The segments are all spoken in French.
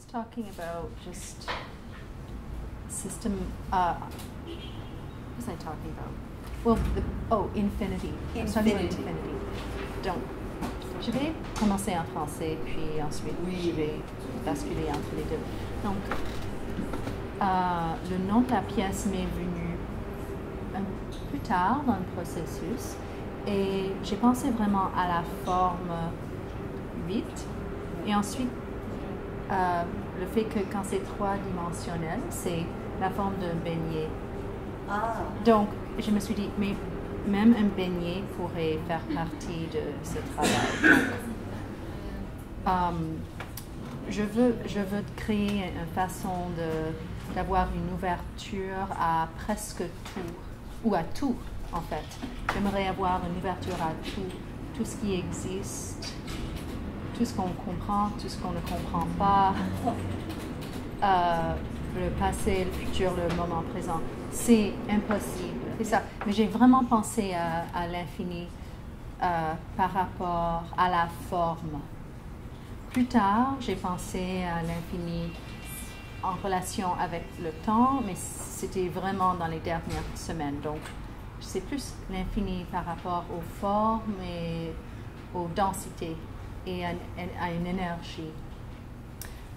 was talking about just system. What was I talking about? Well, infinity. I was talking about infinity. Donc, je vais commencer en français, puis ensuite je vais basculer entre les deux. Donc, le nom de la pièce m'est venu un peu plus tard dans le processus, et j'ai pensé vraiment à la forme 8, et ensuite le fait que quand c'est 3-dimensionnel, c'est la forme d'un beignet. Donc, je me suis dit, mais même un beignet pourrait faire partie de ce travail. Donc, je veux créer une façon d'avoir une ouverture à presque tout, ou à tout en fait. J'aimerais avoir une ouverture à tout ce qui existe, tout ce qu'on comprend, tout ce qu'on ne comprend pas, le passé, le futur, le moment présent. C'est impossible, c'est ça. Mais j'ai vraiment pensé à l'infini par rapport à la forme. Plus tard, j'ai pensé à l'infini en relation avec le temps, mais c'était vraiment dans les dernières semaines. Donc, c'est plus l'infini par rapport aux formes et aux densités et à une énergie.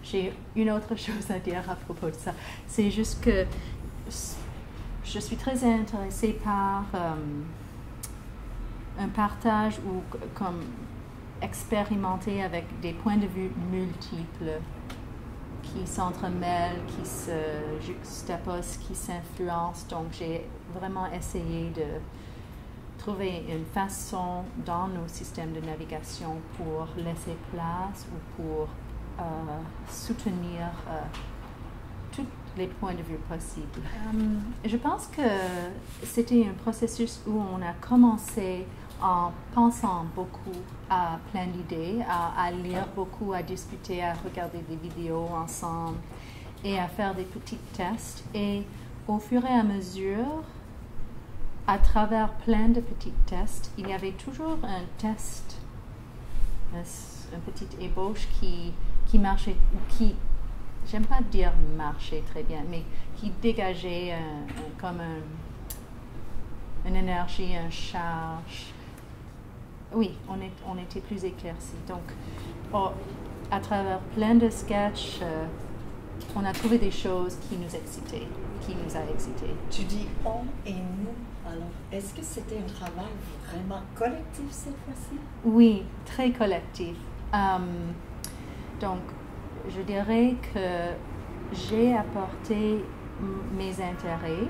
J'ai une autre chose à dire à propos de ça. C'est juste que je suis très intéressée par un partage ou comme expérimenter avec des points de vue multiples qui s'entremêlent, qui se juxtaposent, qui s'influencent. Donc, j'ai vraiment essayé de trouver une façon dans nos systèmes de navigation pour laisser place ou pour soutenir tous les points de vue possibles. Je pense que c'était un processus où on a commencé en pensant beaucoup à plein d'idées, à lire beaucoup, à discuter, à regarder des vidéos ensemble et à faire des petits tests. Et au fur et à mesure, à travers plein de petits tests, il y avait toujours un test, une petite ébauche qui marchait, qui, j'aime pas dire marchait très bien, mais qui dégageait comme une énergie, une charge. Oui, on était plus éclaircis. Donc, à travers plein de sketchs, on a trouvé des choses qui nous excitaient, qui nous a excités. Tu dis on et nous. Alors, est-ce que c'était un travail vraiment collectif cette fois-ci? Oui, très collectif. Donc, je dirais que j'ai apporté mes intérêts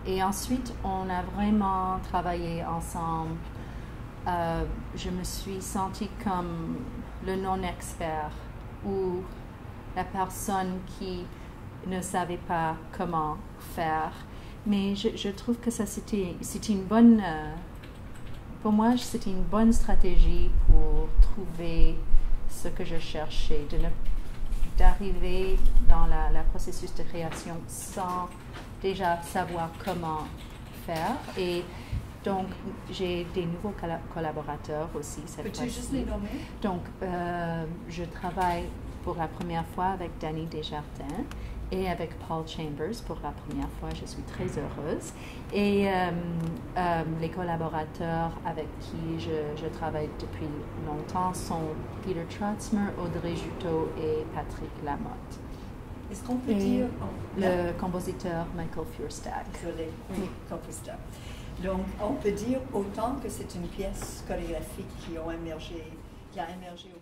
et ensuite, on a vraiment travaillé ensemble. Je me suis sentie comme le non-expert ou la personne qui ne savait pas comment faire. Mais je trouve que ça, c'était une bonne... pour moi, c'était une bonne stratégie pour trouver ce que je cherchais, d'arriver dans le processus de création sans déjà savoir comment faire. Et donc, j'ai des nouveaux collaborateurs aussi cette fois-ci. Peux-tu juste les nommer? Donc, je travaille pour la première fois avec Danny Desjardins et avec Paul Chambers pour la première fois. Je suis très heureuse. Et les collaborateurs avec qui je travaille depuis longtemps sont Peter Trotzmer, Audrey Juteau et Patrick Lamotte. Est-ce qu'on peut dire... le compositeur Michael Furstad. Désolé, oui, compositeur. Donc, on peut dire autant que c'est une pièce chorégraphique qui a émergé au